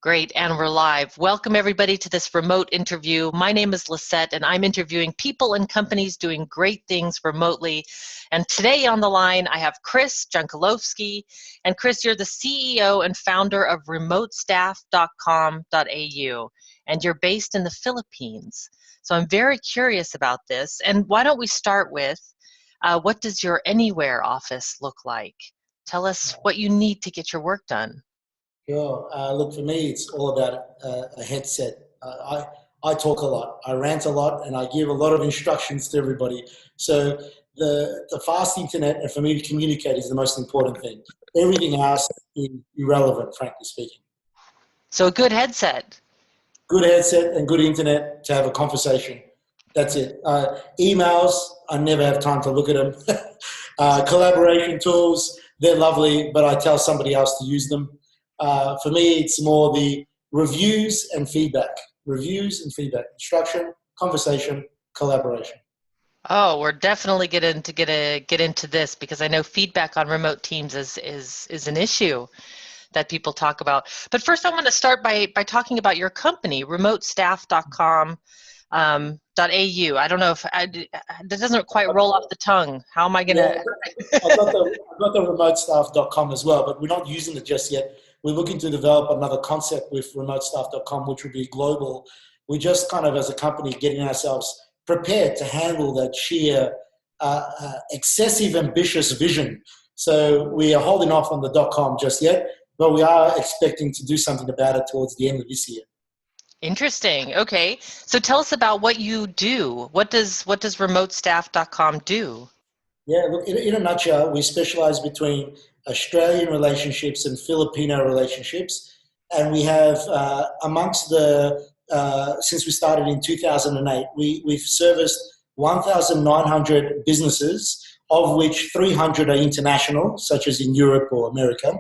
Great, and we're live. Welcome everybody to this remote interview. My name is Lisette, and I'm interviewing people and companies doing great things remotely. And today on the line, I have Chris Jankulovski. And Chris, you're the CEO and founder of remotestaff.com.au, and you're based in the Philippines. So I'm very curious about this. And why don't we start with, what does your Anywhere office look like? Tell us what you need to get your work done. Sure. Look, for me, it's all about a headset. I talk a lot, I rant a lot, and I give a lot of instructions to everybody. So the fast internet, and for me to communicate, is the most important thing. Everything else is irrelevant, frankly speaking. So a good headset. Good headset and good internet to have a conversation. That's it. Emails, I never have time to look at them. Collaboration tools, they're lovely, but I tell somebody else to use them. For me, it's more the reviews and feedback. Reviews and feedback. Instruction, conversation, collaboration. Oh, we're definitely get into this, because I know feedback on remote teams is an issue that people talk about. But first, I want to start by talking about your company, remotestaff.com.au. I don't know if that doesn't quite roll off the tongue. How am I going to? I've got the remotestaff.com as well, but we're not using it just yet. We're looking to develop another concept with remotestaff.com, which would be global. We just kind of, as a company, getting ourselves prepared to handle that sheer excessive ambitious vision. So we are holding off on the .com just yet, but we are expecting to do something about it towards the end of this year. Interesting. Okay. So tell us about what you do. What does remotestaff.com do? Yeah, look, in a nutshell, we specialize between Australian relationships and Filipino relationships. And we have, since we started in 2008, we've serviced 1,900 businesses, of which 300 are international, such as in Europe or America.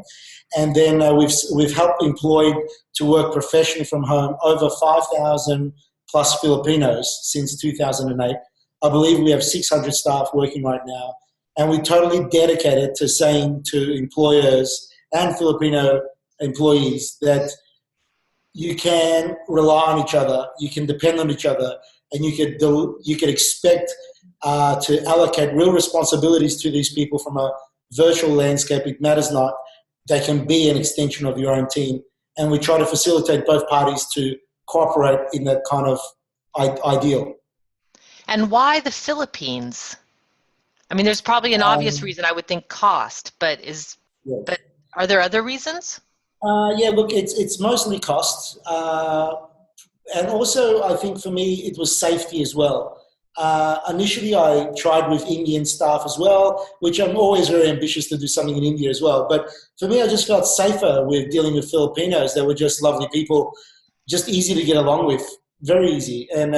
And then we've helped employed to work professionally from home over 5,000 plus Filipinos since 2008. I believe we have 600 staff working right now. And we're totally dedicated to saying to employers and Filipino employees that you can rely on each other, you can depend on each other, and you could expect to allocate real responsibilities to these people from a virtual landscape. It matters not. They can be an extension of your own team. And we try to facilitate both parties to cooperate in that kind of ideal. And why the Philippines? I mean, there's probably an obvious reason. I would think cost, but but are there other reasons? Yeah, look, it's mostly cost, and also I think for me it was safety as well. Initially, I tried with Indian staff as well, which I'm always very ambitious to do something in India as well. But for me, I just felt safer with dealing with Filipinos. They were just lovely people, just easy to get along with, very easy. And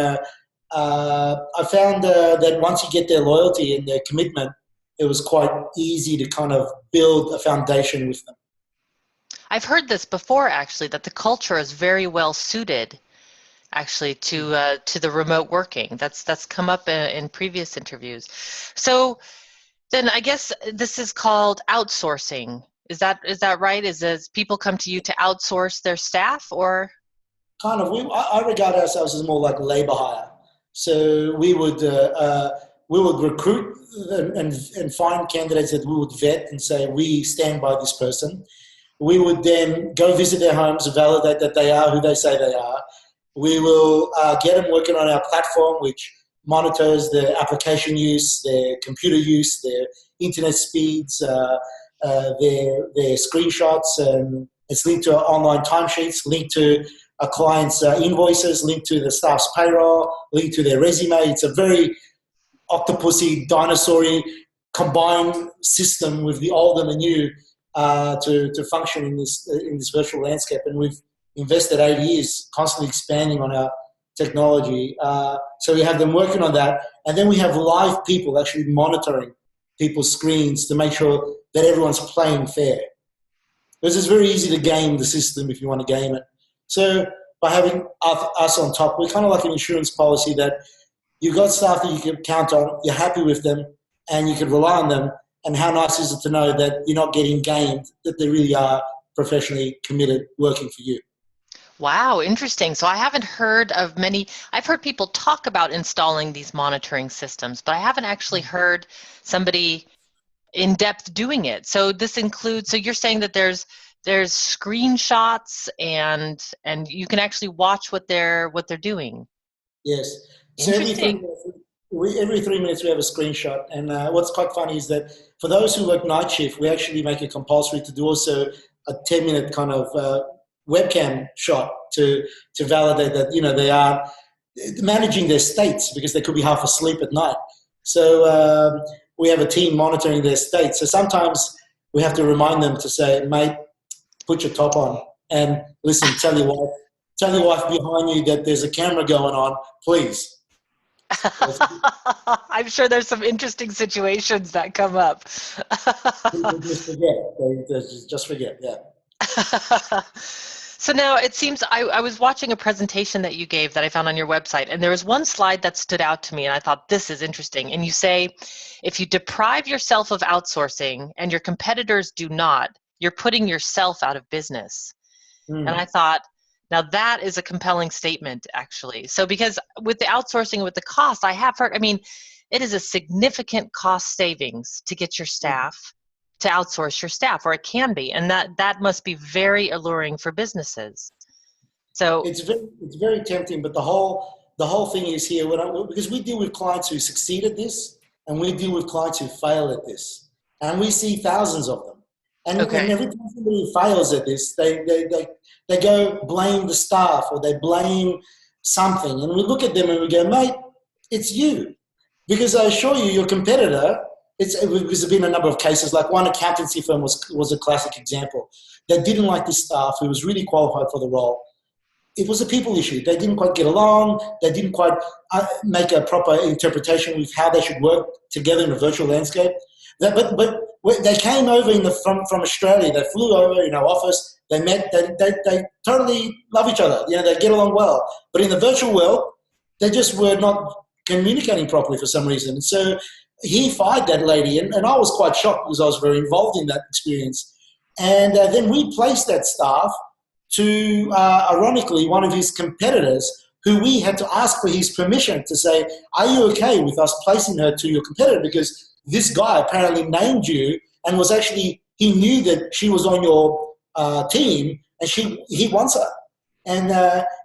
I found that once you get their loyalty and their commitment, it was quite easy to kind of build a foundation with them. I've heard this before, actually, that the culture is very well suited, actually, to the remote working. That's come up in previous interviews. So then I guess this is called outsourcing. Is that right? Is people come to you to outsource their staff, or? Kind of. I regard ourselves as more like labor hire. So we would recruit and find candidates that we would vet and say, we stand by this person. We would then go visit their homes, validate that they are who they say they are. We will get them working on our platform, which monitors their application use, their computer use, their internet speeds, their screenshots, and it's linked to our online timesheets, linked to a client's invoices, linked to the staff's payroll, linked to their resume. It's a very octopusy, dinosaur-y combined system with the old and the new to function in this virtual landscape. And we've invested 8 years constantly expanding on our technology. So we have them working on that. And then we have live people actually monitoring people's screens to make sure that everyone's playing fair. Because it's very easy to game the system if you want to game it. So by having us on top, we're kind of like an insurance policy that you've got staff that you can count on, you're happy with them, and you can rely on them. And how nice is it to know that you're not getting gamed, that they really are professionally committed working for you. Wow, interesting. So I haven't heard of many, I've heard people talk about installing these monitoring systems, but I haven't actually heard somebody in depth doing it. So this includes, so you're saying that there's screenshots and you can actually watch what they're doing. Yes. So Interesting. every 3 minutes we have a screenshot. And what's quite funny is that for those who work night shift, we actually make it compulsory to do also a 10-minute kind of webcam shot to validate that, you know, they are managing their states because they could be half asleep at night. So we have a team monitoring their states. So sometimes we have to remind them to say, mate, put your top on and listen, tell your wife behind you that there's a camera going on, please. I'm sure there's some interesting situations that come up. People just forget. They just forget, yeah. So now it seems I was watching a presentation that you gave that I found on your website, and there was one slide that stood out to me, and I thought, this is interesting. And you say, if you deprive yourself of outsourcing and your competitors do not, you're putting yourself out of business. And I thought, now that is a compelling statement, actually. So because with the outsourcing, with the cost, I have heard, I mean, it is a significant cost savings to get your staff to outsource your staff, or it can be, and that must be very alluring for businesses. So It's very tempting, but the whole thing is here because we deal with clients who succeed at this, and we deal with clients who fail at this, and we see thousands of them. And okay. every time somebody fails at this, they go blame the staff or they blame something, and we look at them and we go, mate, it's you, because I assure you, your competitor. There's been a number of cases. Like one accountancy firm was a classic example. They didn't like this staff who was really qualified for the role. It was a people issue. They didn't quite get along. They didn't quite make a proper interpretation with how they should work together in a virtual landscape. But they came over from Australia. They flew over in our office. They met. They totally love each other. You know, they get along well. But in the virtual world, they just were not communicating properly for some reason. And so he fired that lady, and I was quite shocked because I was very involved in that experience. And then we placed that staff to, ironically, one of his competitors, who we had to ask for his permission to say, are you okay with us placing her to your competitor? Because this guy apparently named you and was actually, he knew that she was on your team and he wants her. And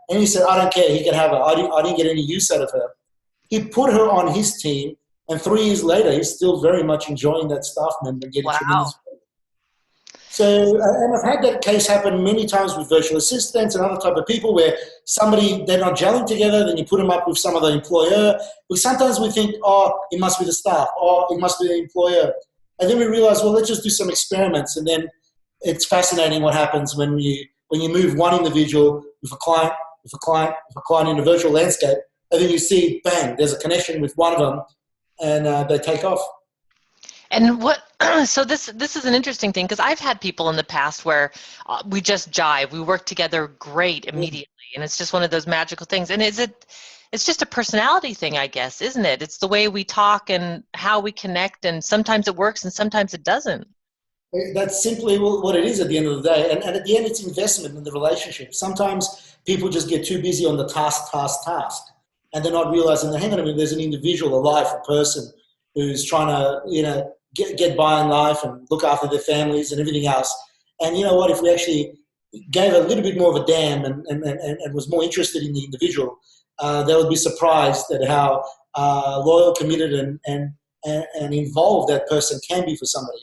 he said, I don't care, he can have her. I didn't get any use out of her. He put her on his team, and 3 years later, he's still very much enjoying that staff member and getting Wow. tremendous. So, and I've had that case happen many times with virtual assistants and other type of people where they're not gelling together, then you put them up with some other employer. But sometimes we think, oh, it must be the staff, or it must be the employer. And then we realize, well, let's just do some experiments. And then it's fascinating what happens when you move one individual with a client in a virtual landscape, and then you see, bang, there's a connection with one of them, and they take off. And what? So this is an interesting thing, because I've had people in the past where we just jive, we work together great immediately, and it's just one of those magical things. And it's just a personality thing, I guess, isn't it? It's the way we talk and how we connect, and sometimes it works and sometimes it doesn't. That's simply what it is at the end of the day. And at the end, it's investment in the relationship. Sometimes people just get too busy on the task, and they're not realizing that, hang on a minute, there's an individual, a life, a person who's trying to, get by in life and look after their families and everything else. And you know what, if we actually gave a little bit more of a damn and was more interested in the individual, they would be surprised at how loyal, committed, and involved that person can be for somebody.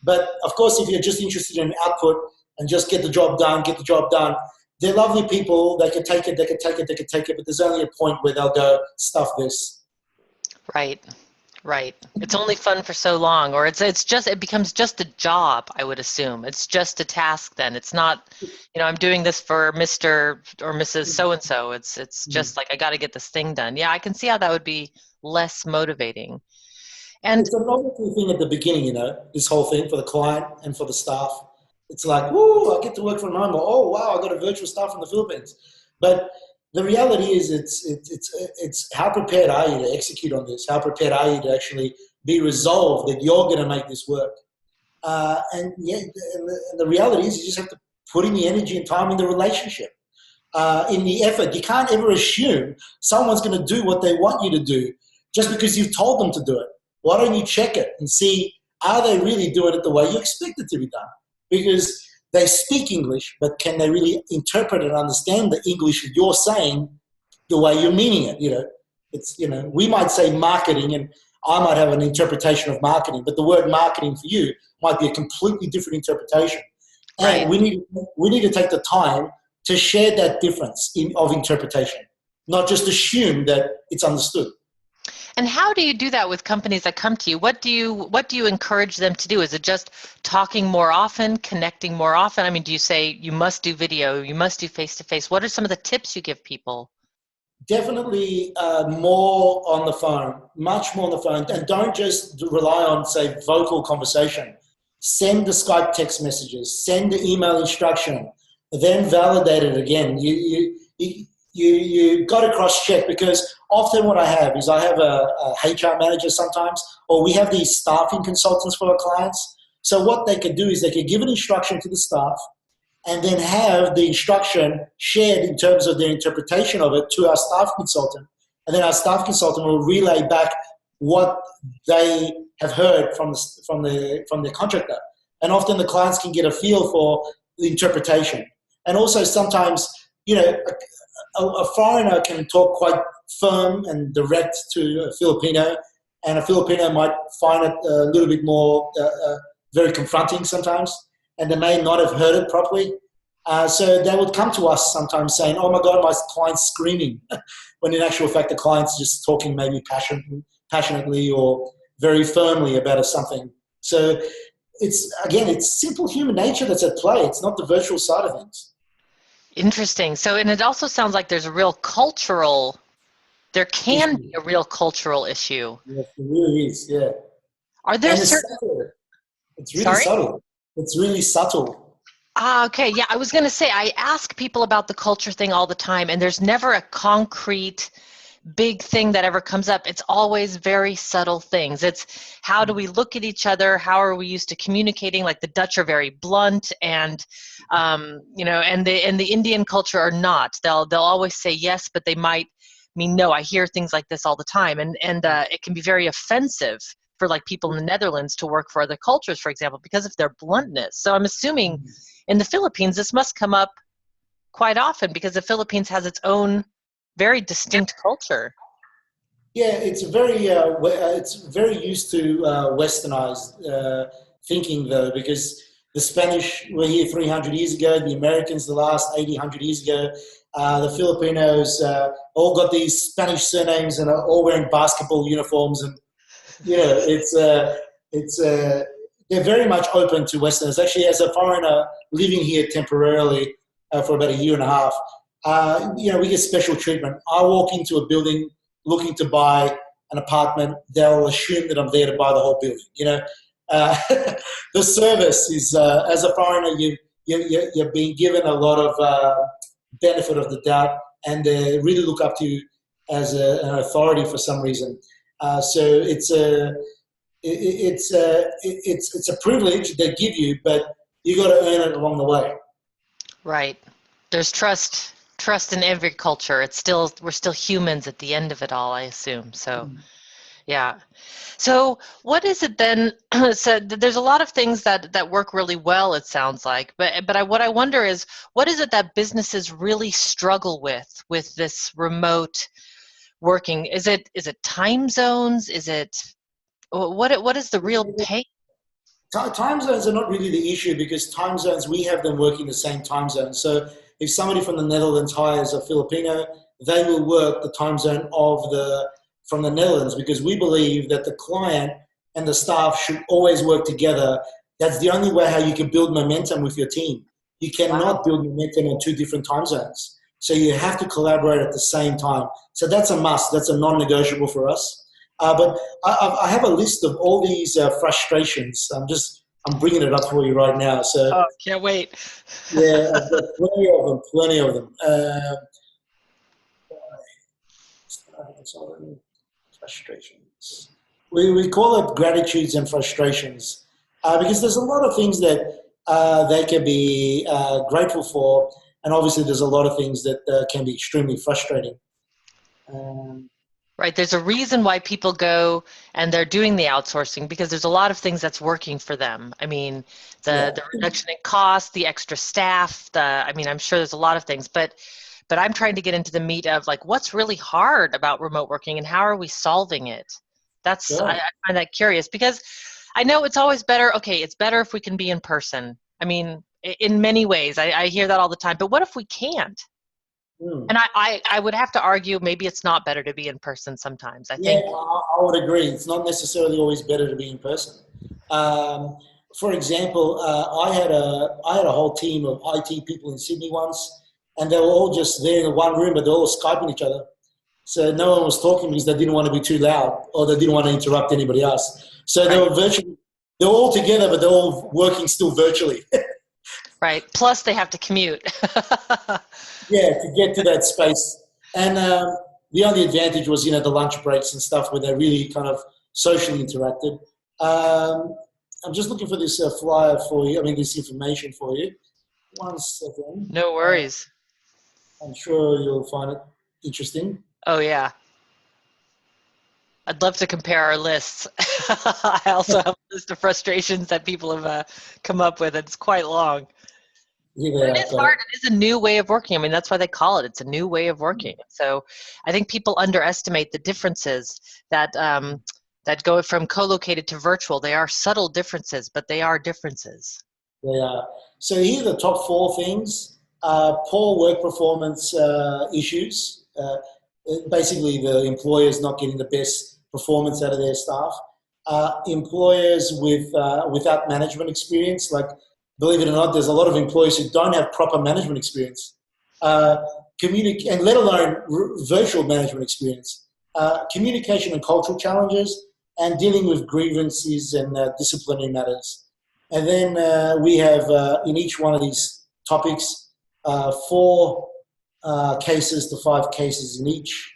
But of course, if you're just interested in output and just get the job done, they're lovely people. They can take it, but there's only a point where they'll go, stuff this. Right. Right. It's only fun for so long, or it becomes just a job, I would assume. It's just a task then. It's not, I'm doing this for Mr. or Mrs. So-and-so. It's just like, I got to get this thing done. Yeah, I can see how that would be less motivating. And it's a novelty thing at the beginning, this whole thing for the client and for the staff. It's like, woo, I get to work from home. Or, oh, wow, I got a virtual staff in the Philippines. But the reality is it's how prepared are you to execute on this? How prepared are you to actually be resolved that you're going to make this work? And the reality is you just have to put in the energy and time in the relationship. in the effort. You can't ever assume someone's going to do what they want you to do just because you've told them to do it. Why don't you check it and see, are they really doing it the way you expect it to be done? Because they speak English, but can they really interpret and understand the English that you're saying the way you're meaning it? It's, we might say marketing, and I might have an interpretation of marketing, but the word marketing for you might be a completely different interpretation. Right. And we need to take the time to share that difference of interpretation, not just assume that it's understood. And how do you do that with companies that come to you? What do you encourage them to do? Is it just talking more often, connecting more often? I mean, do you say you must do video, you must do face-to-face? What are some of the tips you give people? Definitely more on the phone, much more on the phone. And don't just rely on, say, vocal conversation. Send the Skype text messages, send the email instruction, then validate it again. You got to cross-check, because often what I have is I have a HR manager sometimes, or we have these staffing consultants for our clients. So what they could do is they could give an instruction to the staff and then have the instruction shared in terms of their interpretation of it to our staff consultant. And then our staff consultant will relay back what they have heard from the contractor. And often the clients can get a feel for the interpretation. And also sometimes, a foreigner can talk quite firm and direct to a Filipino, and a Filipino might find it a little bit more very confronting sometimes, and they may not have heard it properly. So they would come to us sometimes saying, oh my God, my client's screaming, when in actual fact the client's just talking maybe passionately or very firmly about something. So it's simple human nature that's at play. It's not the virtual side of things. Interesting. So, and it also sounds like there can be a real cultural issue. Yes, it really is, yeah. Are there It's really subtle. It's really subtle. Okay. Yeah, I was going to say, I ask people about the culture thing all the time, and there's never a concrete big thing that ever comes up. It's always very subtle things. It's how do we look at each other? How are we used to communicating? Like the Dutch are very blunt, and and the Indian culture are not. They'll always say yes, but they might mean no. I hear things like this all the time, and it can be very offensive for like people in the Netherlands to work for other cultures, for example, because of their bluntness. So I'm assuming in the Philippines this must come up quite often, because the Philippines has its own very distinct culture. Yeah, it's very used to westernized thinking, though, because the Spanish were here 300 years ago, the Americans the last 80, 100 years ago. The Filipinos all got these Spanish surnames and are all wearing basketball uniforms, and they're very much open to Westerners. Actually, as a foreigner living here temporarily for about a year and a half, we get special treatment. I walk into a building looking to buy an apartment, they'll assume that I'm there to buy the whole building. The service is, as a foreigner, you're being given a lot of benefit of the doubt, and they really look up to you as an authority for some reason. So it's a privilege they give you, but you got to earn it along the way. Right. There's trust in every culture. We're still humans at the end of it all, I assume. So, yeah. So what is it then? So there's a lot of things that work really well, it sounds like. But what I wonder is, what is it that businesses really struggle with this remote working? Is it time zones? Is it what is the real pain? Time zones are not really the issue, because time zones, we have them working the same time zone. So if somebody from the Netherlands hires a Filipino, they will work the time zone from the Netherlands, because we believe that the client and the staff should always work together. That's the only way how you can build momentum with your team. You cannot build momentum on two different time zones. So you have to collaborate at the same time. So that's a must. That's a non-negotiable for us. But I have a list of all these frustrations. I'm bringing it up for you right now. So can't wait. Yeah, I've got plenty of them. Frustrations. We call it gratitudes and frustrations, because there's a lot of things that they can be grateful for, And obviously there's a lot of things that can be extremely frustrating. Right. There's a reason why people go and they're doing the outsourcing, because there's a lot of things that's working for them. I mean, the reduction in cost, the extra staff, I'm sure there's a lot of things, but I'm trying to get into the meat of like what's really hard about remote working and how are we solving it? I find that curious, because I know it's always better. Okay, it's better if we can be in person. I mean, in many ways, I hear that all the time, but what if we can't? And I would have to argue maybe it's not better to be in person sometimes. I think. I would agree. It's not necessarily always better to be in person. For example, I had a whole team of IT people in Sydney once, and they were all just there in one room, but they're all Skyping each other. So no one was talking because they didn't want to be too loud or they didn't want to interrupt anybody else. So they were all together, but they're all working still virtually. Right. Plus they have to commute. Yeah, to get to that space. And the only advantage was, the lunch breaks and stuff where they really kind of socially interacted. I'm just looking for this flyer for you. This information for you. 1 second. No worries. I'm sure you'll find it interesting. Oh, yeah. I'd love to compare our lists. I also have a list of frustrations that people have come up with. It's quite long. It is hard. It is a new way of working. That's why they call it. It's a new way of working. So I think people underestimate the differences that go from co-located to virtual. They are subtle differences, but they are differences. They are. So here are the top 4 things. Poor work performance issues. Basically, the employers not getting the best performance out of their staff. Employers without management experience, like, believe it or not, there's a lot of employees who don't have proper management experience, and let alone virtual management experience. Communication and cultural challenges, and dealing with grievances and disciplinary matters. And then we have, in each one of these topics, 4 cases to 5 cases in each.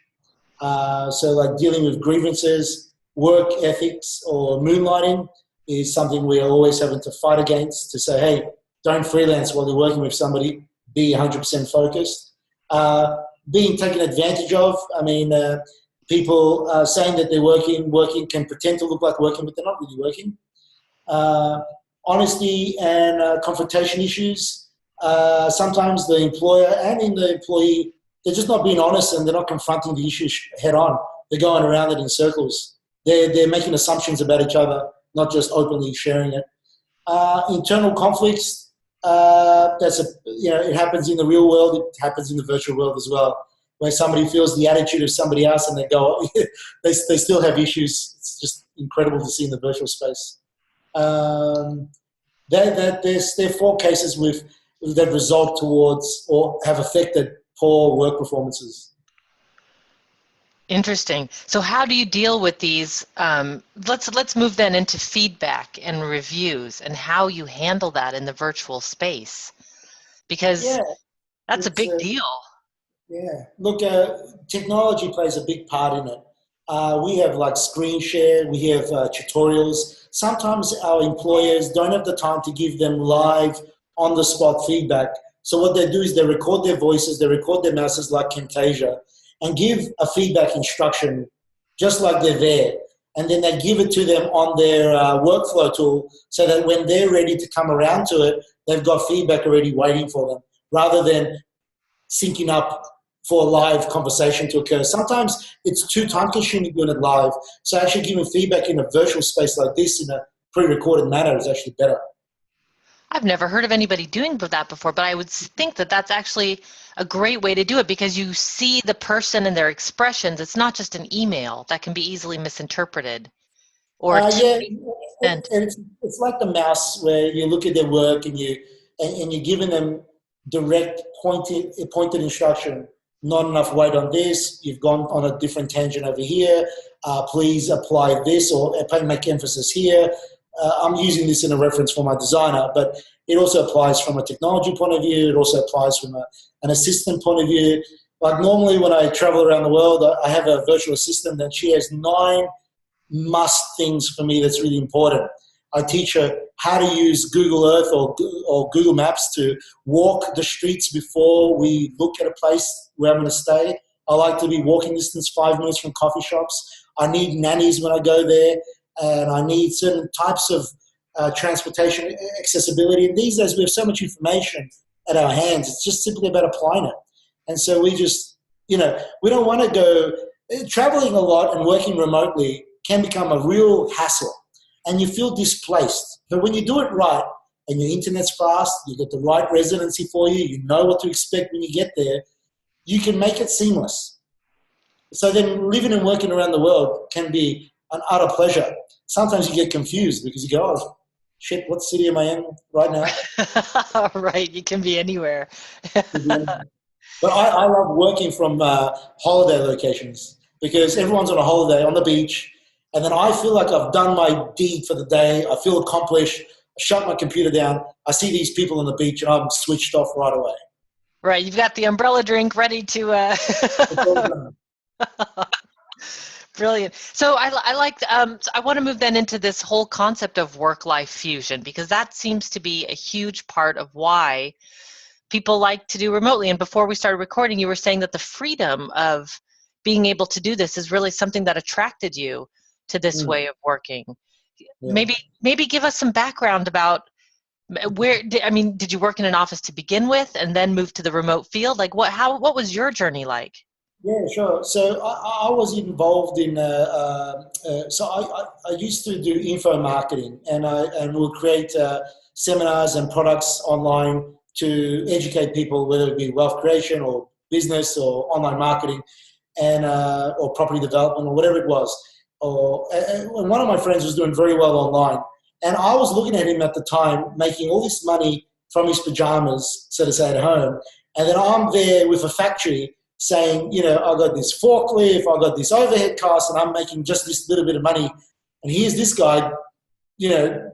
So like dealing with grievances, work ethics, or moonlighting is something we are always having to fight against, to say, hey, don't freelance while you're working with somebody, be 100% focused. Being taken advantage of, people saying that they're working can pretend to look like working, but they're not really working. Honesty and confrontation issues. Sometimes the employer and in the employee, they're just not being honest and they're not confronting the issue head on. They're going around it in circles. They're making assumptions about each other, not just openly sharing it. Internal conflicts, it happens in the real world, it happens in the virtual world as well, where somebody feels the attitude of somebody else and they go, they still have issues. It's just incredible to see in the virtual space. There are 4 cases that result towards or have affected poor work performances. Interesting. So how do you deal with these? Let's move then into feedback and reviews and how you handle that in the virtual space, because that's a big deal. Yeah. Look, technology plays a big part in it. We have like screen share, we have tutorials. Sometimes our employers don't have the time to give them live, on-the-spot feedback. So what they do is they record their voices, they record their mouses like Camtasia, and give a feedback instruction just like they're there. And then they give it to them on their workflow tool so that when they're ready to come around to it, they've got feedback already waiting for them, rather than syncing up for a live conversation to occur. Sometimes it's too time-consuming doing it live, so actually giving feedback in a virtual space like this in a pre-recorded manner is actually better. I've never heard of anybody doing that before, but I would think that that's actually a great way to do it, because you see the person and their expressions. It's not just an email that can be easily misinterpreted. Or it's like the mouse, where you look at their work and you're giving them direct pointed instruction. Not enough weight on this. You've gone on a different tangent over here. Please apply this or make emphasis here. I'm using this in a reference for my designer, but it also applies from a technology point of view. It also applies from an assistant point of view. Like normally when I travel around the world, I have a virtual assistant and she has 9 must things for me that's really important. I teach her how to use Google Earth or Google Maps to walk the streets before we look at a place where I'm going to stay. I like to be walking distance 5 minutes from coffee shops. I need nannies when I go there, and I need certain types of transportation accessibility. And these days we have so much information at our hands. It's just simply about applying it. And so we just, we don't want to go traveling a lot and working remotely can become a real hassle, and you feel displaced. But when you do it right and your internet's fast, you get the right residency for you, you know what to expect when you get there, you can make it seamless. So then living and working around the world can be an utter pleasure. Sometimes you get confused because you go, oh, shit, what city am I in right now? Right, you can be anywhere. But I love working from holiday locations because everyone's on a holiday on the beach, and then I feel like I've done my deed for the day. I feel accomplished. I shut my computer down. I see these people on the beach, and I'm switched off right away. Right, you've got the umbrella drink ready to. Brilliant. So I like. So I want to move then into this whole concept of work-life fusion, because that seems to be a huge part of why people like to do remotely. And before we started recording, you were saying that the freedom of being able to do this is really something that attracted you to this way of working. Yeah. Maybe give us some background about did you work in an office to begin with and then move to the remote field? Like what was your journey like? Yeah, sure. So I was involved in, so I used to do info marketing, and we'll create seminars and products online to educate people, whether it be wealth creation or business or online marketing, and or property development or whatever it was. And one of my friends was doing very well online, and I was looking at him at the time making all this money from his pajamas, so to say, at home, and then I'm there with a factory saying, I got this forklift, I got this overhead cost, and I'm making just this little bit of money, and here's this guy,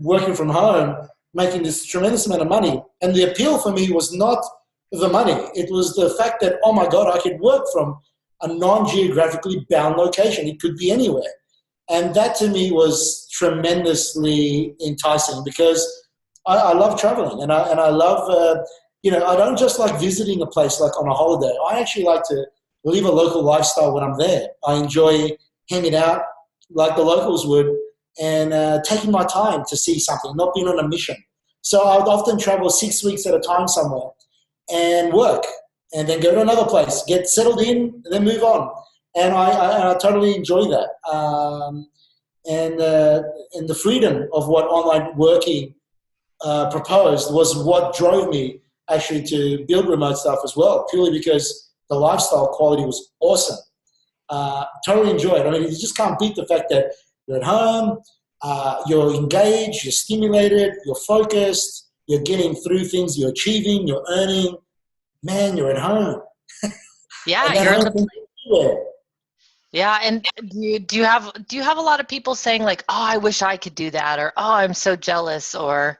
working from home, making this tremendous amount of money. And the appeal for me was not the money. It was the fact that, oh my God, I could work from a non-geographically bound location. It could be anywhere. And that to me was tremendously enticing because I love traveling, and I love, I don't just like visiting a place like on a holiday. I actually like to live a local lifestyle when I'm there. I enjoy hanging out like the locals would, and taking my time to see something, not being on a mission. So I would often travel 6 weeks at a time somewhere and work, and then go to another place, get settled in, and then move on. And I totally enjoy that. And the freedom of what online working proposed was what drove me actually to build remote stuff as well, purely because the lifestyle quality was awesome. Totally enjoy it. I mean, you just can't beat the fact that you're at home, you're engaged, you're stimulated, you're focused, you're getting through things, you're achieving, you're earning. Man, you're at home. Yeah, you're in the place. Yeah, and do you have a lot of people saying like, "Oh, I wish I could do that," or "Oh, I'm so jealous," or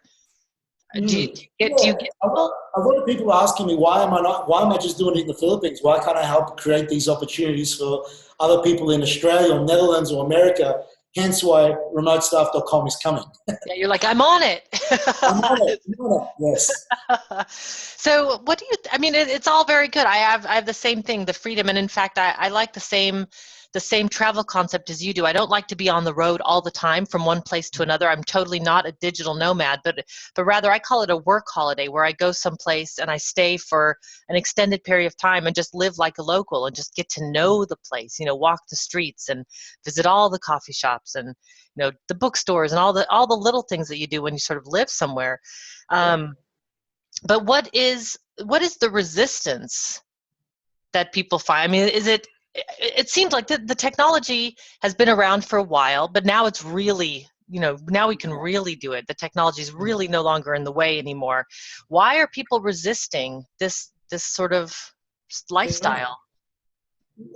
do you get people? A lot of people are asking me why am I just doing it in the Philippines? Why can't I help create these opportunities for other people in Australia or Netherlands or America? Hence why remotestuff.com is coming. Yeah, you're like, I'm on it. I'm on it. Yes. So what do you, it's all very good. I have the same thing, the freedom. And in fact, I like the same travel concept as you do. I don't like to be on the road all the time from one place to another. I'm totally not a digital nomad, but rather I call it a work holiday, where I go someplace and I stay for an extended period of time and just live like a local and just get to know the place, walk the streets and visit all the coffee shops and, the bookstores and all the little things that you do when you sort of live somewhere. But what is the resistance that people find? I mean, it seems like the technology has been around for a while, but now it's really, now we can really do it. The technology is really no longer in the way anymore. Why are people resisting this sort of lifestyle?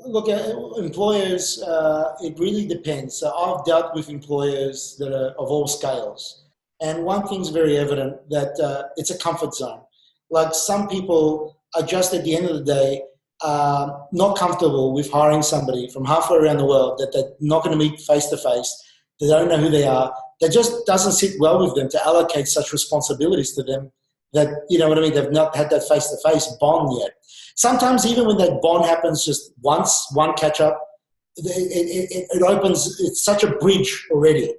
Look, employers, it really depends. So I've dealt with employers that are of all scales. And one thing's very evident, that it's a comfort zone. Like some people are just at the end of the day, not comfortable with hiring somebody from halfway around the world that they're not going to meet face to face. They don't know who they are. that just doesn't sit well with them to allocate such responsibilities to them that, you know what I mean, they've not had that face-to-face bond yet. Sometimes even when that bond happens just once, one catch-up, it opens, it's such a bridge already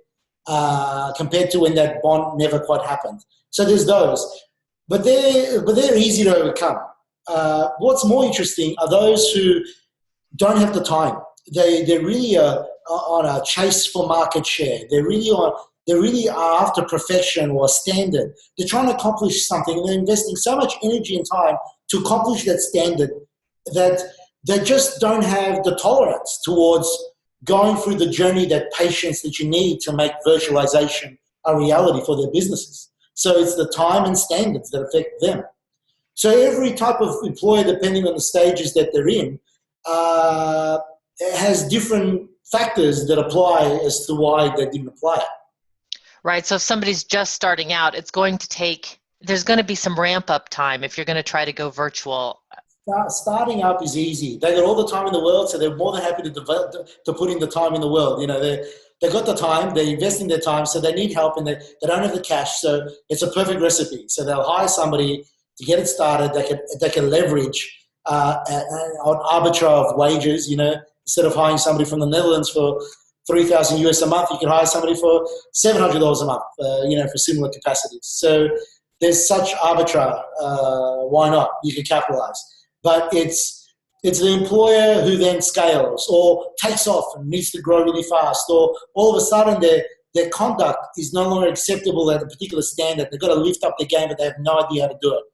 compared to when that bond never quite happened. So there's those. But they're easy to overcome. What's more interesting are those who don't have the time. They're really on a chase for market share. They really are after perfection or standard. They're trying to accomplish something, and they're investing so much energy and time to accomplish that standard that they just don't have the tolerance towards going through the journey, that patience that you need to make virtualization a reality for their businesses. So it's the time and standards that affect them. So every type of employer, depending on the stages that they're in, has different factors that apply as to why they didn't apply it. Right. So if somebody's just starting out, there's going to be some ramp up time if you're going to try to go virtual. Starting up is easy. They got all the time in the world, so they're more than happy to put in the time in the world. You know, they got the time, they're investing their time, so they need help, and they don't have the cash. So it's a perfect recipe. So they'll hire somebody to get it started. They can leverage on arbitrage of wages. You know, instead of hiring somebody from the Netherlands for $3,000 US a month, you can hire somebody for $700 a month. You know, for similar capacities. So there's such arbitrage. Why not? You can capitalize. But it's the employer who then scales or takes off and needs to grow really fast, or all of a sudden their conduct is no longer acceptable at a particular standard. They've got to lift up their game, but they have no idea how to do it.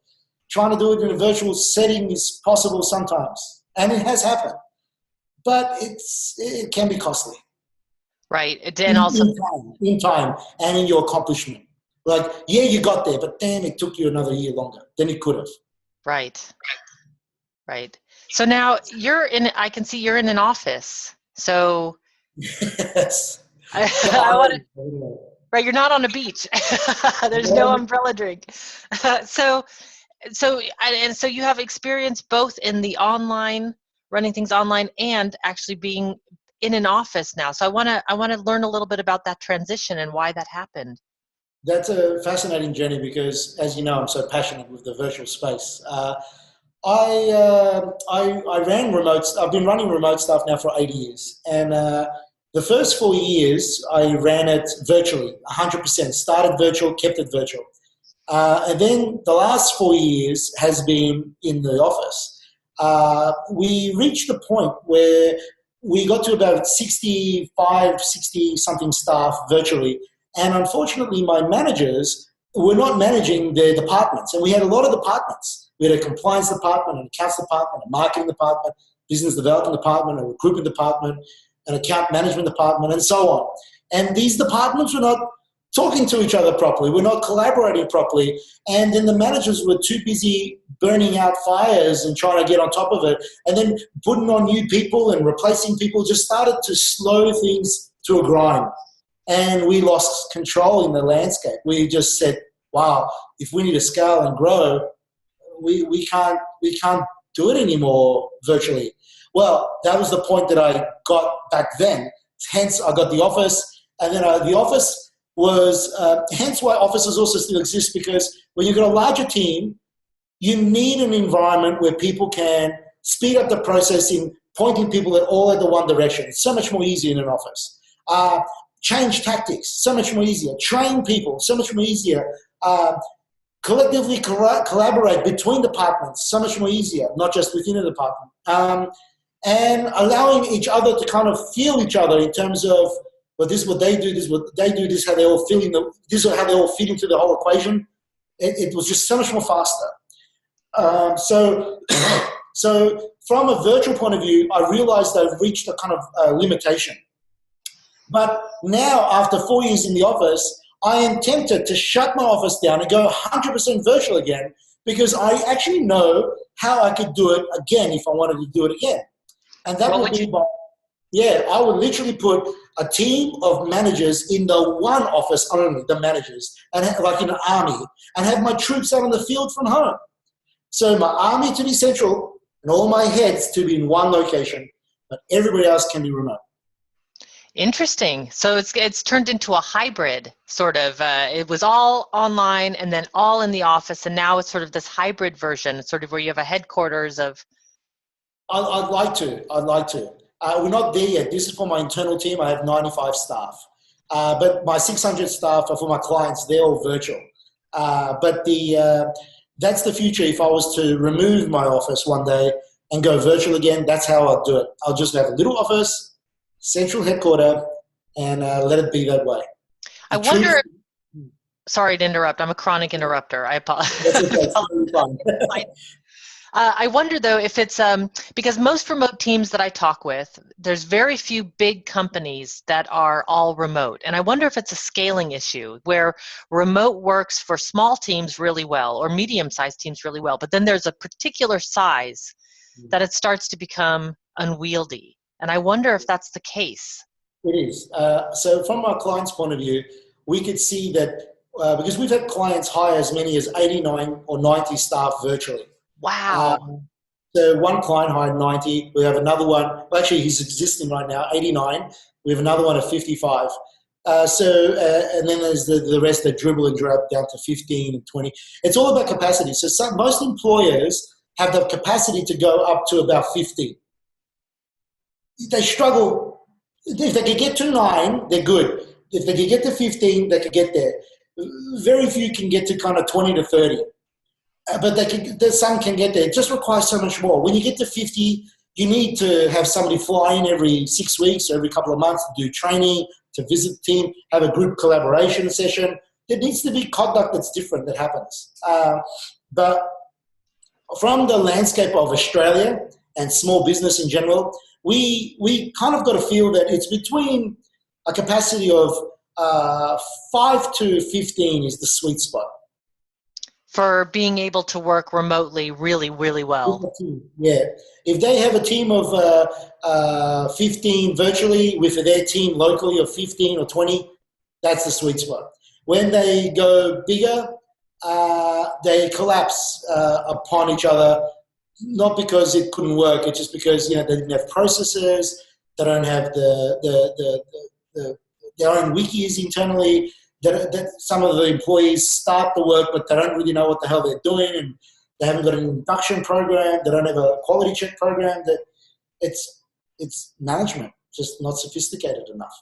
Trying to do it in a virtual setting is possible sometimes, and it has happened, but it can be costly. Right, and also in time and in your accomplishment. Like, yeah, you got there, but damn, it took you another year longer than it could have. Right. So now I can see you're in an office. So yes. Right, you're not on a beach. There's no umbrella drink. So you have experience both in the online, running things online, and actually being in an office now. So I want to learn a little bit about that transition and why that happened. That's a fascinating journey because, as you know, I'm so passionate with the virtual space. I ran remote. I've been running remote stuff now for 8 years, and the first 4 years I ran it virtually, 100%. Started virtual, kept it virtual, and then the last 4 years has been in the office. We reached the point where we got to about 60 something staff virtually, and unfortunately, my managers were not managing their departments, and we had a lot of departments. We had a compliance department, an accounts department, a marketing department, business development department, a recruitment department, an account management department, and so on. And these departments were not talking to each other properly. We're not collaborating properly. And then the managers were too busy burning out fires and trying to get on top of it. And then putting on new people and replacing people just started to slow things to a grind. And we lost control in the landscape. We just said, wow, if we need to scale and grow, we can't do it anymore virtually. Well, that was the point that I got back then. Hence, I got the office, and then the office was hence why offices also still exist, because when you've got a larger team, you need an environment where people can speed up the process in pointing people all in the one direction. It's so much more easier in an office. Change tactics, so much more easier. Train people, so much more easier. Collectively collaborate between departments, so much more easier, not just within a department. And allowing each other to kind of feel each other in terms of, well, this is what they do, this is what they do, this is how they all this is how they all fit into the whole equation. It was just so much more faster. So from a virtual point of view, I realized I've reached a kind of limitation. But now, after 4 years in the office, I am tempted to shut my office down and go 100% virtual again, because I actually know how I could do it again if I wanted to do it again. And that would be I would literally put a team of managers in the one office only, the managers, and like in an army, and have my troops out on the field from home. So my army to be central and all my heads to be in one location, but everybody else can be remote. Interesting. So it's turned into a hybrid sort of. It was all online and then all in the office, and now it's sort of this hybrid version, sort of where you have a headquarters of. I'd like to. We're not there yet. This is for my internal team. I have 95 staff. But my 600 staff are for my clients. They're all virtual. But that's the future. If I was to remove my office one day and go virtual again, that's how I'll do it. I'll just have a little office, central headquarters, and let it be that way. I wonder. Sorry to interrupt. I'm a chronic interrupter. I apologize. I wonder, though, if it's because most remote teams that I talk with, there's very few big companies that are all remote. And I wonder if it's a scaling issue where remote works for small teams really well or medium-sized teams really well. But then there's a particular size that it starts to become unwieldy. And I wonder if that's the case. It is. So from our client's point of view, we could see that because we've had clients hire as many as 89 or 90 staff virtually. Wow. So one client hired 90. We have another one. Well, actually, he's existing right now, 89. We have another one of 55. And then there's the rest that dribble and drop down to 15 and 20. It's all about capacity. So most employers have the capacity to go up to about 50. They struggle. If they can get to 9, they're good. If they can get to 15, they can get there. Very few can get to kind of 20 to 30. But some can get there. It just requires so much more. When you get to 50, you need to have somebody fly in every 6 weeks or every couple of months to do training, to visit the team, have a group collaboration session. There needs to be conduct that's different that happens. But from the landscape of Australia and small business in general, we kind of got to feel that it's between a capacity of 5 to 15 is the sweet spot. For being able to work remotely really, really well. Yeah. If they have a team of 15 virtually with their team locally of 15 or 20, that's the sweet spot. When they go bigger, they collapse upon each other, not because it couldn't work, it's just because they didn't have processes, they don't have their own wikis internally. That some of the employees start the work, but they don't really know what the hell they're doing, and they haven't got an induction program. They don't have a quality check program. That it's management, just not sophisticated enough.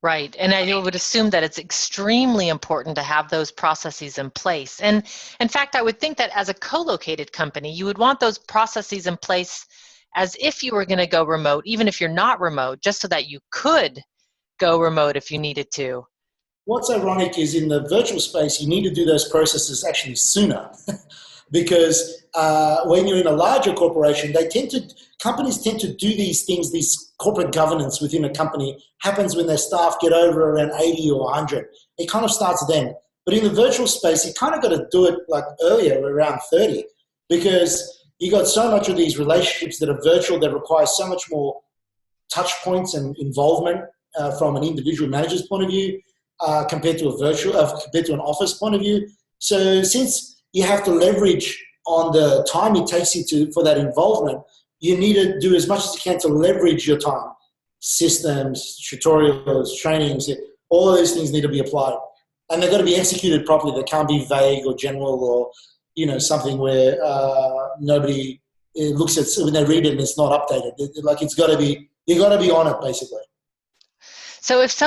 Right, and I would assume that it's extremely important to have those processes in place. And in fact, I would think that as a co-located company, you would want those processes in place as if you were going to go remote, even if you're not remote, just so that you could go remote if you needed to. What's ironic is in the virtual space, you need to do those processes actually sooner because when you're in a larger corporation, companies tend to do these things, these corporate governance within a company happens when their staff get over around 80 or 100. It kind of starts then. But in the virtual space, you kind of got to do it like earlier, around 30, because you got so much of these relationships that are virtual that require so much more touch points and involvement from an individual manager's point of view. Compared to an office point of view. So since you have to leverage on the time it takes you for that involvement, you need to do as much as you can to leverage your time. Systems, tutorials, trainings, all of those things need to be applied. And they've got to be executed properly. They can't be vague or general or, something where nobody looks at when they read it and it's not updated. You got to be on it basically. So if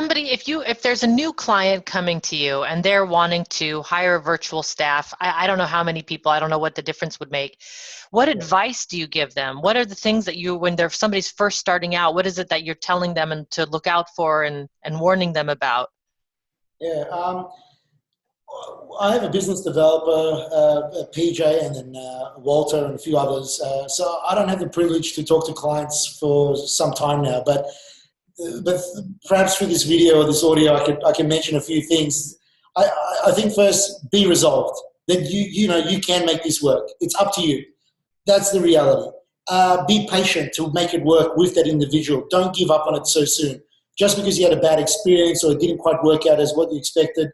there's a new client coming to you and they're wanting to hire virtual staff, I don't know how many people, I don't know what the difference would make. What advice do you give them? What are the things that when somebody's first starting out, what is it that you're telling them and to look out for and warning them about? Yeah, I have a business developer, PJ, and then Walter and a few others. So I don't have the privilege to talk to clients for some time now, but perhaps through this video or this audio, I can mention a few things. I think first, be resolved that you can make this work. It's up to you. That's the reality. Be patient to make it work with that individual. Don't give up on it so soon. Just because you had a bad experience or it didn't quite work out as what you expected,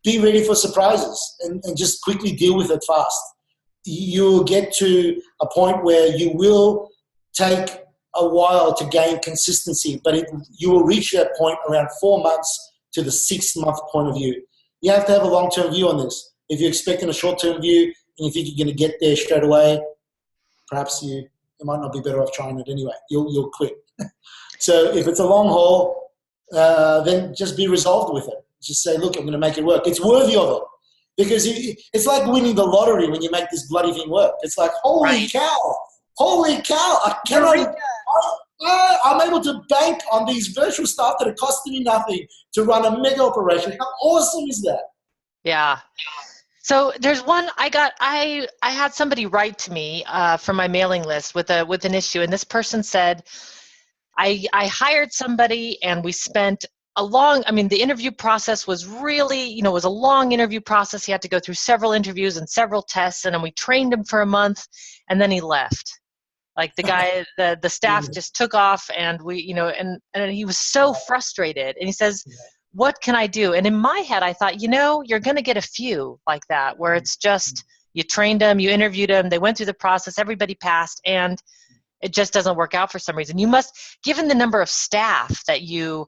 be ready for surprises and just quickly deal with it fast. You'll get to a point where you will take a while to gain consistency, but you will reach that point around 4 months to the 6-month point of view. You have to have a long-term view on this. If you're expecting a short-term view and you think you're going to get there straight away, perhaps you might not be better off trying it anyway. You'll quit. So if it's a long haul, then just be resolved with it. Just say, look, I'm going to make it work. It's worthy of it. Because it's like winning the lottery when you make this bloody thing work. It's like, holy cow, I cannot, I'm able to bank on these virtual staff that are costing me nothing to run a mega operation. How awesome is that? Yeah. So there's one I had somebody write to me from my mailing list with an issue, and this person said, I hired somebody and we spent the interview process was really, was a long interview process. He had to go through several interviews and several tests, and then we trained him for a month, and then he left. Like the guy, the staff just took off, and we, and he was so frustrated. And he says, what can I do? And in my head, I thought, you're going to get a few like that, where it's just, you trained them, you interviewed them, they went through the process, everybody passed, and it just doesn't work out for some reason. You must, given the number of staff that you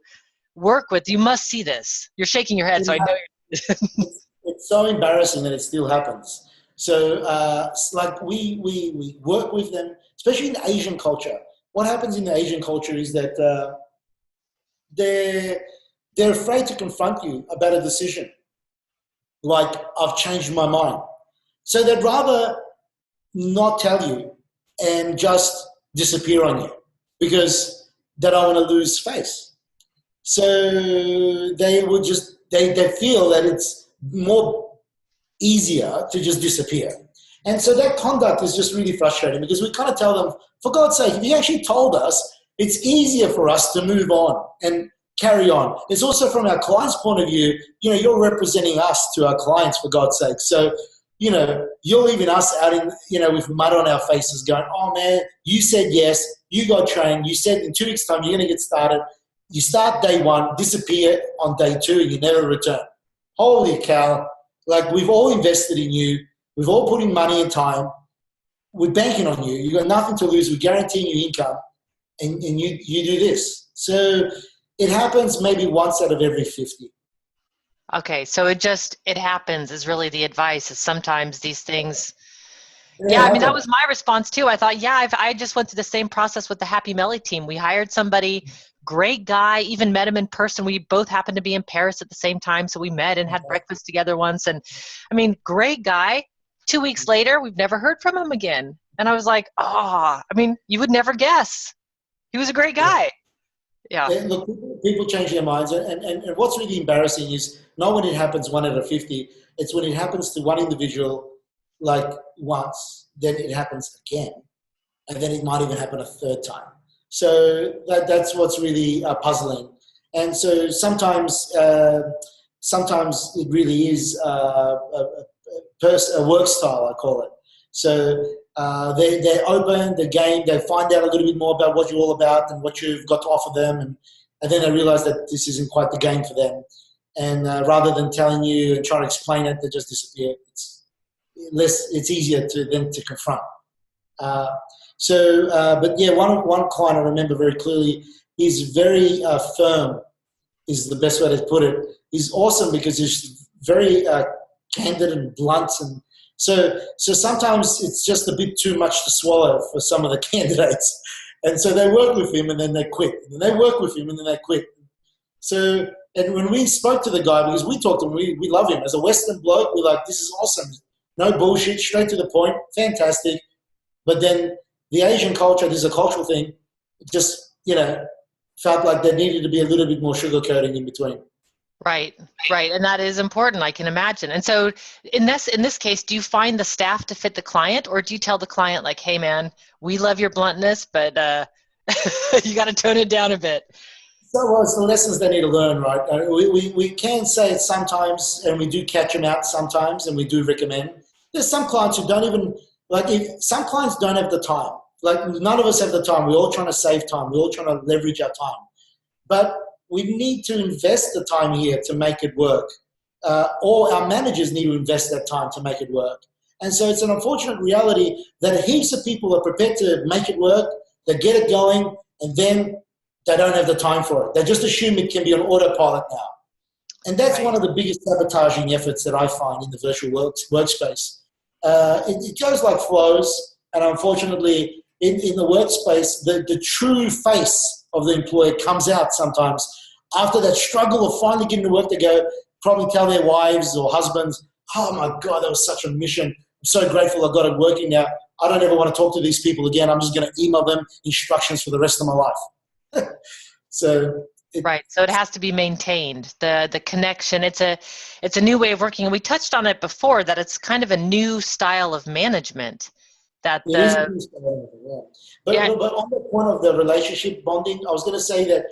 work with, you must see this. You're shaking your head, so I know it's so embarrassing that it still happens. So it's like we work with them, especially in the Asian culture. What happens in the Asian culture is that they're afraid to confront you about a decision. Like, I've changed my mind. So they'd rather not tell you and just disappear on you because they don't want to lose face. So they would they feel that it's more easier to just disappear. And so that conduct is just really frustrating because we kind of tell them, for God's sake, if you actually told us, it's easier for us to move on and carry on. It's also from our client's point of view, you're representing us to our clients, for God's sake. So, you're leaving us out in, with mud on our faces going, oh man, you said yes, you got trained, you said in 2 weeks' time you're going to get started. You start day 1, disappear on day 2, and you never return. Holy cow. Like, we've all invested in you. We've all put in money and time. We're banking on you. You've got nothing to lose. We're guaranteeing you income. And you do this. So it happens maybe once out of every 50. Okay, so it happens is really the advice, is sometimes these things. Yeah, that was my response too. I thought, I just went through the same process with the Happy Melly team. We hired somebody, great guy, even met him in person. We both happened to be in Paris at the same time, so we met and had breakfast together once. And great guy. 2 weeks later, we've never heard from him again. And I was like, you would never guess. He was a great guy. Yeah. Look, people change their minds. And what's really embarrassing is not when it happens 1 out of 50, it's when it happens to one individual like once, then it happens again. And then it might even happen a 3rd time. So that's what's really puzzling. And so sometimes it really is a work style, I call it. So they're open, the game, they find out a little bit more about what you're all about and what you've got to offer them. And then they realize that this isn't quite the game for them. And rather than telling you and trying to explain it, they just disappear. It's easier to confront. But yeah, one client I remember very clearly, he's very firm, is the best way to put it. He's awesome because he's very candid and blunt. And so sometimes it's just a bit too much to swallow for some of the candidates. And so they work with him and then they quit. And they work with him and then they quit. So, and when we spoke to the guy, because we talked to him, we love him. As a Western bloke, we're like, this is awesome. No bullshit, straight to the point, fantastic. But then the Asian culture, this is a cultural thing, just, felt like there needed to be a little bit more sugarcoating in between. Right. And that is important, I can imagine. And so in this case, do you find the staff to fit the client, or do you tell the client like, hey man, we love your bluntness, but you got to tone it down a bit? So it's the lessons they need to learn, right? We can say it sometimes, and we do catch them out sometimes, and we do recommend. There's some clients who don't even, some clients don't have the time. Like, none of us have the time. We're all trying to save time. We're all trying to leverage our time. But we need to invest the time here to make it work. Or our managers need to invest that time to make it work. And so it's an unfortunate reality that heaps of people are prepared to make it work, they get it going, and then they don't have the time for it. They just assume it can be on autopilot now. And that's one of the biggest sabotaging efforts that I find in the virtual workspace. It goes like flows, and unfortunately, in the workspace, the true face of the employer comes out sometimes. After that struggle of finally getting to work, they go probably tell their wives or husbands, "Oh my God, that was such a mission. I'm so grateful I got it working now. I don't ever want to talk to these people again. I'm just going to email them instructions for the rest of my life." So it has to be maintained. The connection. It's a new way of working, and we touched on it before that it's kind of a new style of management. That it is a new style, yeah. But on the point of the relationship bonding, I was going to say that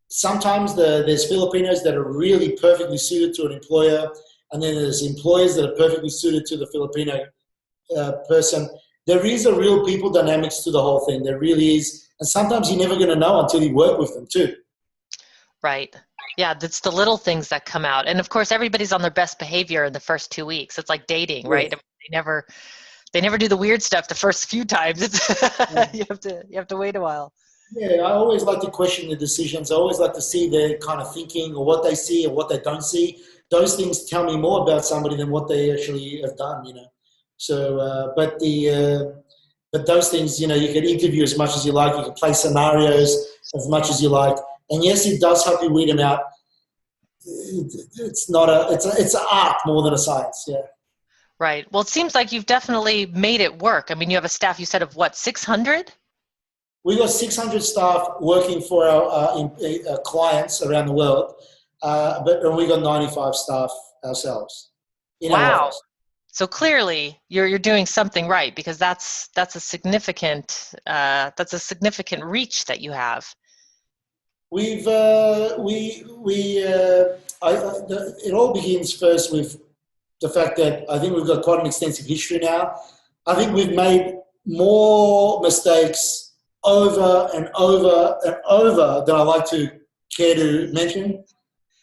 sometimes there's Filipinos that are really perfectly suited to an employer, and then there's employers that are perfectly suited to the Filipino person. There is a real people dynamics to the whole thing. There really is. And sometimes you're never going to know until you work with them too. Right. Yeah, it's the little things that come out. And of course, everybody's on their best behavior in the first 2 weeks. It's like dating, right? They never do the weird stuff the first few times. You have to wait a while. Yeah, I always like to question the decisions. I always like to see their kind of thinking or what they see or what they don't see. Those things tell me more about somebody than what they actually have done, you know. So, but those things, you know, you can interview as much as you like. You can play scenarios as much as you like. And yes, it does help you weed them out. It's an art more than a science, yeah. Right. Well, it seems like you've definitely made it work. I mean, you have a staff, you said, of what, 600? We got 600 staff working for our clients around the world, but we got 95 staff ourselves in our office. So clearly, you're doing something right, because that's a significant reach that you have. It all begins first with the fact that I think we've got quite an extensive history now. I think we've made more mistakes over and over and over than I like to care to mention.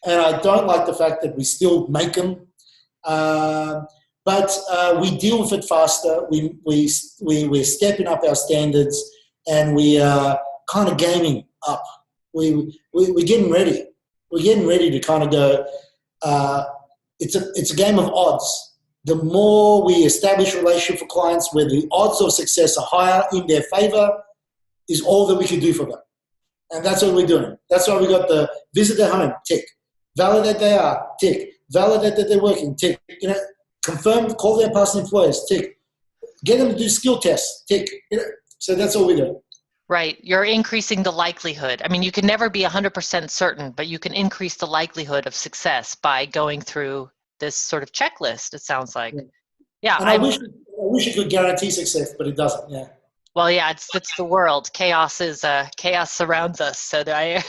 And I don't like the fact that we still make them. But we deal with it faster. We're stepping up our standards, and we are kind of gaming up. We're getting ready. We're getting ready to kind of go, it's a game of odds. The more we establish a relationship for clients where the odds of success are higher in their favor is all that we can do for them. And that's what we're doing. That's why we got the visit their home, tick. Validate they are, tick. Validate that they're working, tick. You know, confirm, call their past employers, tick. Get them to do skill tests, tick. You know, so that's all we do. Right. You're increasing the likelihood. I mean, you can never be 100% certain, but you can increase the likelihood of success by going through this sort of checklist, it sounds like. Yeah. And I wish it could guarantee success, but it doesn't, yeah. Well, yeah, it's the world. Chaos surrounds us. So I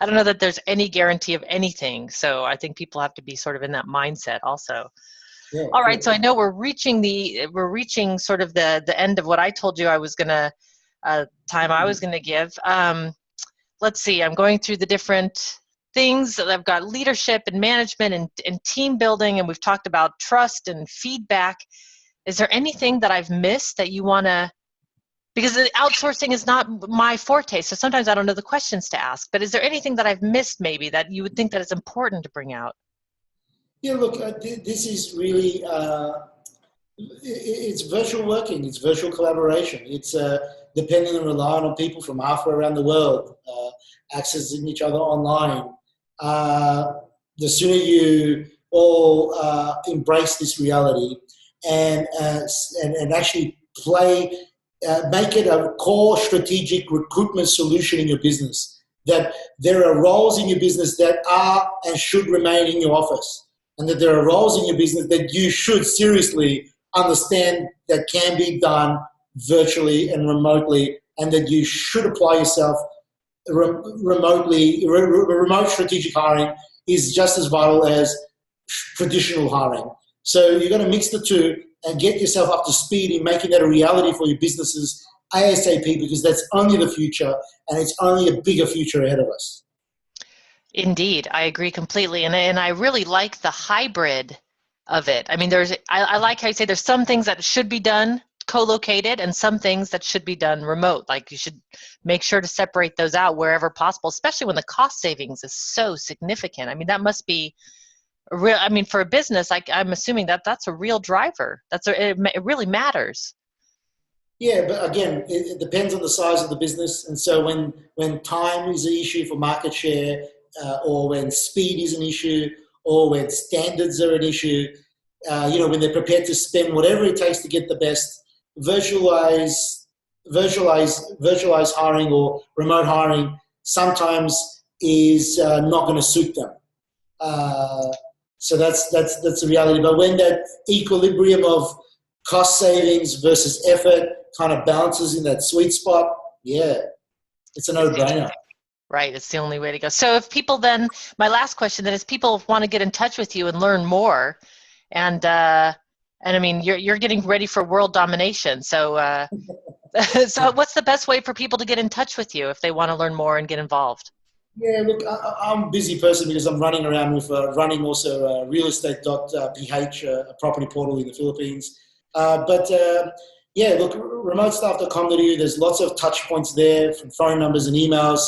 don't know that there's any guarantee of anything. So I think people have to be sort of in that mindset also. Yeah, all right. Yeah. So I know we're reaching sort of the end of what I told you I was gonna time I was gonna give. Let's see. I'm going through the different things. I've got leadership and management and team building, and we've talked about trust and feedback. Is there anything that I've missed that you want to? Because outsourcing is not my forte, so sometimes I don't know the questions to ask. But is there anything that I've missed maybe that you would think that is important to bring out? Yeah, look, this is really, it's virtual working, it's virtual collaboration. It's depending and relying on people from halfway around the world, accessing each other online. The sooner you all embrace this reality and actually make it a core strategic recruitment solution in your business, that there are roles in your business that are and should remain in your office, and that there are roles in your business that you should seriously understand that can be done virtually and remotely, and that you should apply yourself remotely. Remote strategic hiring is just as vital as traditional hiring. So you're going to mix the two and get yourself up to speed in making that a reality for your businesses ASAP, because that's only the future, and it's only a bigger future ahead of us. Indeed, I agree completely, and I really like the hybrid of it. I mean, I like how you say there's some things that should be done co-located and some things that should be done remote. Like you should make sure to separate those out wherever possible, especially when the cost savings is so significant. I mean, that must be real. I mean, for a business, I'm assuming that that's a real driver. It really matters. Yeah, but again, it depends on the size of the business. And so when time is an issue for market share, or when speed is an issue, or when standards are an issue, when they're prepared to spend whatever it takes to get the best, virtualize hiring or remote hiring sometimes is not going to suit them. So that's the reality. But when that equilibrium of cost savings versus effort kind of balances in that sweet spot, yeah, it's a no-brainer. Right, it's the only way to go. So if people then, my last question then is, people want to get in touch with you and learn more, and I mean, you're getting ready for world domination. So so what's the best way for people to get in touch with you if they want to learn more and get involved? Yeah, look, I'm a busy person because I'm running around with running also realestate.ph, a property portal in the Philippines. Yeah, look, remotestaff.com.au, there's lots of touch points there from phone numbers and emails.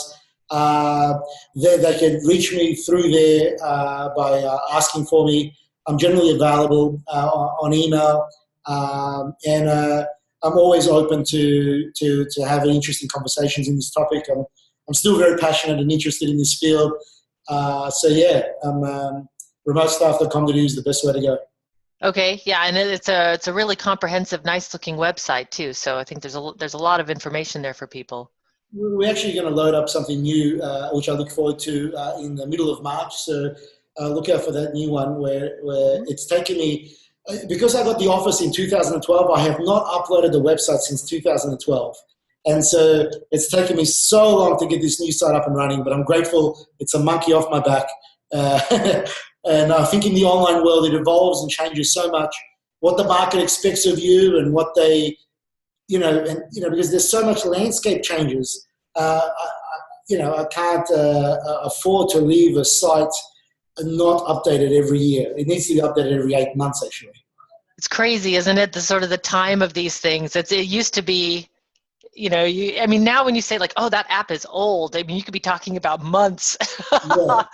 They can reach me through there by asking for me. I'm generally available on email, and I'm always open to having interesting conversations in this topic. I'm still very passionate and interested in this field. So yeah, remotestaff.com.au is the best way to go. Okay, yeah, and it's a really comprehensive, nice-looking website too. So I think there's a lot of information there for people. We're actually going to load up something new, which I look forward to in the middle of March. So look out for that new one where it's taken me, because I got the office in 2012, I have not uploaded the website since 2012. And so it's taken me so long to get this new site up and running, but I'm grateful it's a monkey off my back. And I think in the online world, it evolves and changes so much. What the market expects of you and what they, because there's so much landscape changes. I can't afford to leave a site not updated every year. It needs to be updated every 8 months, actually. It's crazy, isn't it? The sort of the time of these things. It used to be, I mean, now when you say like, oh, that app is old, I mean, you could be talking about months. Yeah.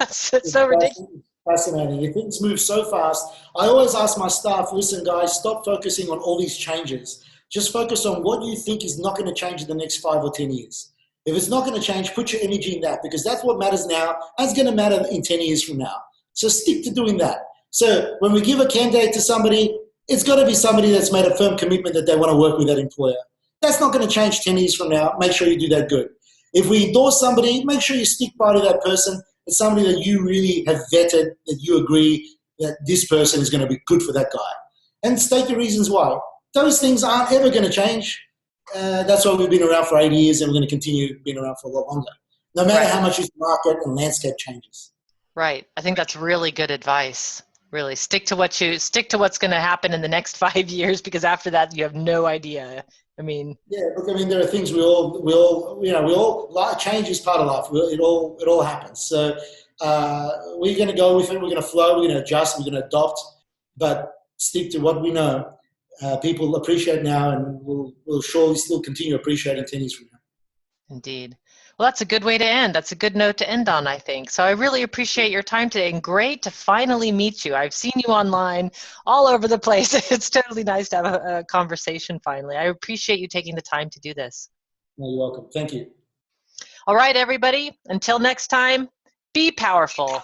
it's so ridiculous. Fascinating. Things move so fast. I always ask my staff, listen, guys, stop focusing on all these changes. Just focus on what you think is not going to change in the next 5 or 10 years. If it's not going to change, put your energy in that, because that's what matters now. That's going to matter in 10 years from now. So stick to doing that. So when we give a candidate to somebody, it's got to be somebody that's made a firm commitment that they want to work with that employer. That's not going to change 10 years from now. Make sure you do that good. If we endorse somebody, make sure you stick by to that person. It's somebody that you really have vetted, that you agree that this person is going to be good for that guy. And state the reasons why. Those things aren't ever going to change. That's why we've been around for 8 years, and we're going to continue being around for a lot longer, no matter how much this market and landscape changes. Right. I think that's really good advice. Really stick to what's going to happen in the next 5 years, because after that you have no idea. I mean, yeah, look, I mean, there are things we all, change is part of life. It all happens. So we're going to go with it. We're going to flow. We're going to adjust. We're going to adopt, but stick to what we know. People appreciate now, and will surely still continue appreciating 10 years from now. Indeed. Well, that's a good way to end. That's a good note to end on, I think. So I really appreciate your time today, and great to finally meet you. I've seen you online all over the place. It's totally nice to have a conversation finally. I appreciate you taking the time to do this. No, you're welcome. Thank you. All right, everybody. Until next time, be powerful.